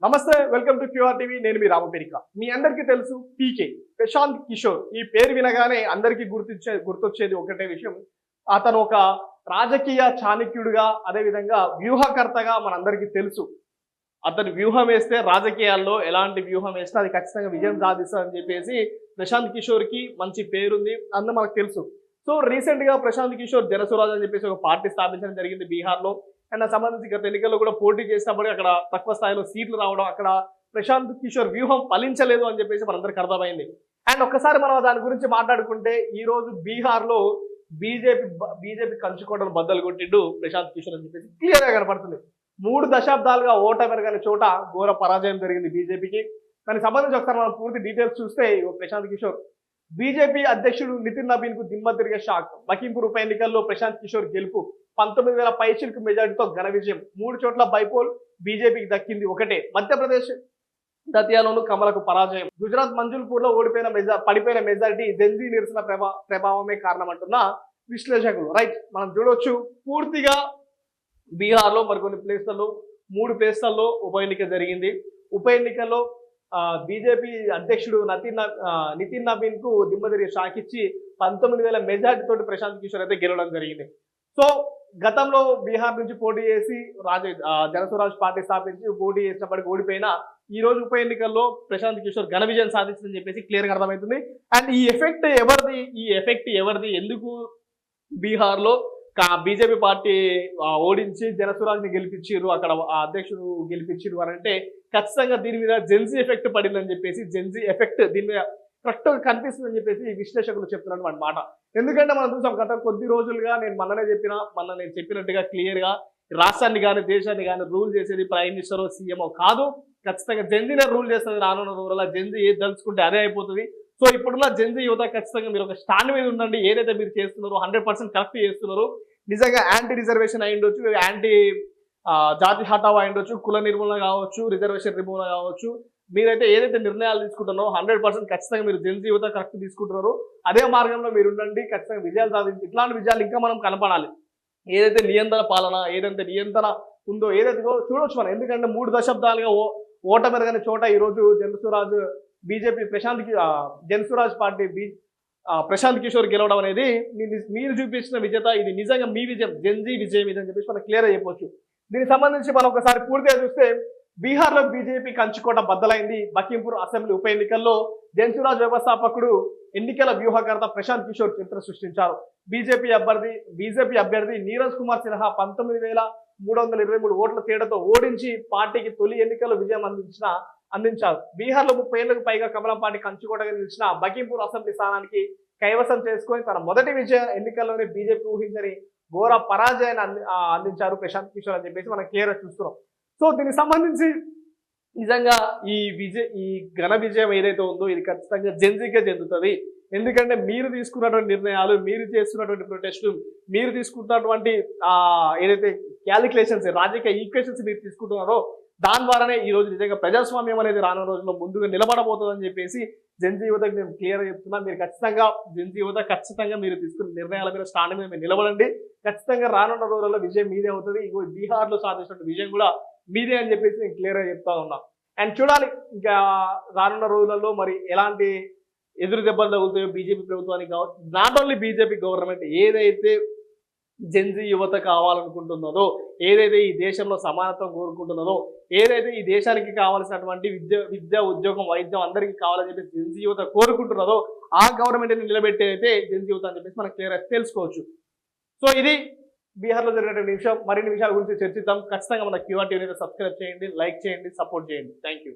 నమస్తే, welcome to QR TV. నేను మీ రామపేరిక. మీ అందరికీ తెలుసు పీకే, ప్రశాంత్ కిషోర్. ఈ పేరు వినగానే అందరికీ గుర్తొచ్చేది ఒకటే విషయం. అతను ఒక రాజకీయ చాణక్యుడిగా, అదేవిధంగా వ్యూహకర్తగా మనందరికీ తెలుసు. అతను వ్యూహం వేస్తే రాజకీయాల్లో ఎలాంటి వ్యూహం వేస్తే అది ఖచ్చితంగా విజయం సాధిస్తుందని చెప్పేసి ప్రశాంత్ కిషోర్కి మంచి పేరుంది, అందరూ మనకు తెలుసు. సో రీసెంట్ గా ప్రశాంత్ కిషోర్ జనసురాజ్ అని చెప్పేసి ఒక పార్టీ స్థాపించడం జరిగింది బీహార్లో. అండ్ సంబంధించి గత ఎన్నికల్లో కూడా పోటీ చేసినప్పుడు అక్కడ తక్కువ స్థాయిలో సీట్లు రావడం, అక్కడ ప్రశాంత్ కిషోర్ వ్యూహం ఫలించలేదు అని చెప్పేసి మనందరికి అర్థమైంది. అండ్ ఒక్కసారి మనం దాని గురించి మాట్లాడుకుంటే, ఈ రోజు బీహార్లో బీజేపీ కంచుకోవడం బద్దలు కొట్టిండు ప్రశాంత్ కిషోర్ అని చెప్పేసి క్లియర్ గా కనపడుతుంది. 3 దశాబ్దాలుగా ఓటమెరగని చోట ఘోర పరాజయం జరిగింది బీజేపీకి. దానికి సంబంధించి ఒకసారి మనం పూర్తి డీటెయిల్స్ చూస్తే, ప్రశాంత్ కిషోర్ బీజేపీ అధ్యక్షుడు నితిన్ నబీన్ కు దిమ్మ తిరిగే షాక్. లఖింపూర్ ఉప ఎన్నికల్లో ప్రశాంత్ కిషోర్ గెలుపు 19,000 పైచిలకు మెజార్టీతో ఘన విజయం. 3 చోట్ల బైపోల్ బీజేపీకి దక్కింది ఒకటే. మధ్యప్రదేశ్ దతియాలోను కమలకు పరాజయం. గుజరాత్ మంజుల్పూర్ లో పడిపోయిన మెజారిటీ జెన్జీ నిరసన ప్రభావమే కారణం అంటున్న విశ్లేషకులు. రైట్, మనం చూడొచ్చు పూర్తిగా బీహార్లో మరికొన్ని ప్లేస్లలో 3 ప్లేస్లలో ఉప ఎన్నిక జరిగింది. ఉప ఎన్నికల్లో బీజేపీ అధ్యక్షుడు నితిన్ నబీన్ కు దిమ్మదిరిగి షాక్ ఇచ్చి 19,000 మెజార్టీ తోటి ప్రశాంత్ కిషోర్ అయితే గెలవడం జరిగింది. సో గతంలో బీహార్ నుంచి పోటీ చేసి జనసురాజ్ పార్టీ స్థాపించి పోటీ చేసినప్పటికీ ఓడిపోయినా, ఈ రోజు ఉప ఎన్నికల్లో ప్రశాంత్ కిషోర్ ఘన విజయం సాధించిందని చెప్పేసి క్లియర్ గా అర్థమవుతుంది. అండ్ ఈ ఎఫెక్ట్ ఎవరిది, ఎందుకు బీహార్లో బీజేపీ పార్టీ ఓడించి జనసురాజ్ ని గెలిపించారు, అక్కడ అధ్యక్షుడు గెలిపించారు అని అంటే ఖచ్చితంగా దీని మీద జెన్జీ ఎఫెక్ట్ పడిందని చెప్పేసి, జెన్జీ ఎఫెక్ట్ దీని మీద కరెక్ట్ కనిపిస్తుందని చెప్పేసి విశ్లేషకులు చెప్తున్నారు అన్నమాట. ఎందుకంటే మనం చూసాం గత కొద్ది రోజులుగా, నేను చెప్పినట్టుగా క్లియర్ గా రాష్ట్రాన్ని కానీ దేశాన్ని కానీ రూల్ చేసేది ప్రైమ్ మినిస్టర్ సీఎంఓ కాదు, ఖచ్చితంగా జెన్జీనే రూల్ చేస్తుంది. రానున్న రోజుల్లో జెన్జీ ఏది దలుచుకుంటే అదే అయిపోతుంది. సో ఇప్పుడున్న జెన్జీ యువత ఖచ్చితంగా మీరు ఒక స్టాండ్ మీద ఉండండి. ఏదైతే మీరు చేస్తున్నారో 100% కరెక్ట్ చేస్తున్నారు. నిజంగా యాంటీ రిజర్వేషన్ అయి ఉండొచ్చు, యాంటీ జాతి హటావా అయి ఉండొచ్చు, కుల నిర్మూలన కావచ్చు, రిజర్వేషన్ రిమూవల్ కావచ్చు, మీరైతే ఏదైతే నిర్ణయాలు తీసుకుంటున్నారో 100% ఖచ్చితంగా మీరు జెన్జీ యువత కరెక్ట్ తీసుకుంటున్నారు. అదే మార్గంలో మీరు ఉండండి, ఖచ్చితంగా విజయాలు సాధించి ఇట్లాంటి విజయాలు ఇంకా మనం కనపడాలి. ఏదైతే నియంత్రణ పాలన, ఏదైతే నియంత్రణ ఉందో, ఏదైతే చూడొచ్చు మనం. ఎందుకంటే 3 దశాబ్దాలుగా ఓటమెరగని చోట ఈరోజు జనసురాజ్ బీజేపీ జనసురాజ్ పార్టీ ప్రశాంత్ కిషోర్ గెలవడం అనేది మీరు చూపించిన విజేత. ఇది నిజంగా మీ విజయం, జెన్జీ విజయం ఇది అని చెప్పేసి మనం క్లియర్ చెప్పొచ్చు. దీనికి సంబంధించి మనం ఒకసారి పూర్తిగా చూస్తే, బీహార్లో బీజేపీ కంచుకోట బద్దలైంది. లఖింపూర్ అసెంబ్లీ ఉప ఎన్నికల్లో జనసురాజ్ వ్యవస్థాపకుడు, ఎన్నికల వ్యూహకర్త ప్రశాంత్ కిషోర్ చరిత్ర సృష్టించారు. బీజేపీ అభ్యర్థి నీరజ్ కుమార్ సిన్హా 19,323 ఓట్ల తేడాతో ఓడించి పార్టీకి తొలి ఎన్నికల్లో విజయం అందించారు. బీహార్లో 30 ఏళ్లకు పైగా కమలం పార్టీ కంచుకోటగా నిలిచిన లఖింపూర్ అసెంబ్లీ స్థానానికి కైవసం చేసుకొని తన మొదటి విజయ ఎన్నికల్లోనే బీజేపీ ఊహించని ఘోర పరాజయాన్ని అందించారు ప్రశాంత్ కిషోర్ అని చెప్పేసి మనం క్లియర్ గా చూస్తున్నాం. సో దీనికి సంబంధించి నిజంగా ఈ ఘన విజయం ఏదైతే ఉందో ఇది ఖచ్చితంగా జెన్జీకే చెందుతుంది. ఎందుకంటే మీరు తీసుకున్నటువంటి నిర్ణయాలు, మీరు చేస్తున్నటువంటి ప్రొటెస్టులు, మీరు తీసుకున్నటువంటి ఏదైతే క్యాలిక్యులేషన్స్, రాజకీయ ఈక్వేషన్స్ మీరు తీసుకుంటున్నారో దాని ద్వారానే ఈ రోజు నిజంగా ప్రజాస్వామ్యం అనేది రానున్న రోజుల్లో ముందుగా నిలబడబోతుందని చెప్పేసి జెన్జీ యువతకు నేను క్లియర్ గా చెప్తున్నా. మీరు ఖచ్చితంగా జెన్జీ యువత ఖచ్చితంగా మీరు తీసుకున్న నిర్ణయాల మీద స్టాండ్ మీద మీరు నిలబడండి. ఖచ్చితంగా రానున్న రోజుల్లో విజయం మీదే అవుతుంది. ఇగో బీహార్లో సాధించిన విజయం కూడా మీదే అని చెప్పేసి నేను క్లియర్ గా చెప్తా ఉన్నా. అండ్ చూడాలి ఇంకా రానున్న రోజులలో మరి ఎలాంటి ఎదురు దెబ్బలు తగులుతాయో బీజేపీ ప్రభుత్వానికి కావచ్చు. నాట్ ఓన్లీ బీజేపీ గవర్నమెంట్, ఏదైతే జెన్జీ యువత కావాలనుకుంటున్నదో, ఏదైతే ఈ దేశంలో సమానత్వం కోరుకుంటున్నదో, ఏదైతే ఈ దేశానికి కావాల్సినటువంటి విద్య ఉద్యోగం వైద్యం అందరికీ కావాలని చెప్పేసి జెన్జీ యువత కోరుకుంటున్నదో ఆ గవర్నమెంట్ నిలబెట్టే అయితే జెన్జీ యువత అని చెప్పేసి మనం క్లియర్ తెలుసుకోవచ్చు. సో ఇది బీహార్లో జరిగినటువంటి విషయం. మరిన్ని విషయాల గురించి చర్చిద్దాం. ఖచ్చితంగా మన క్యూఆర్ టీవీ సబ్స్క్రైబ్ చేయండి, లైక్ చేయండి, సపోర్ట్ చేయండి. Thank you.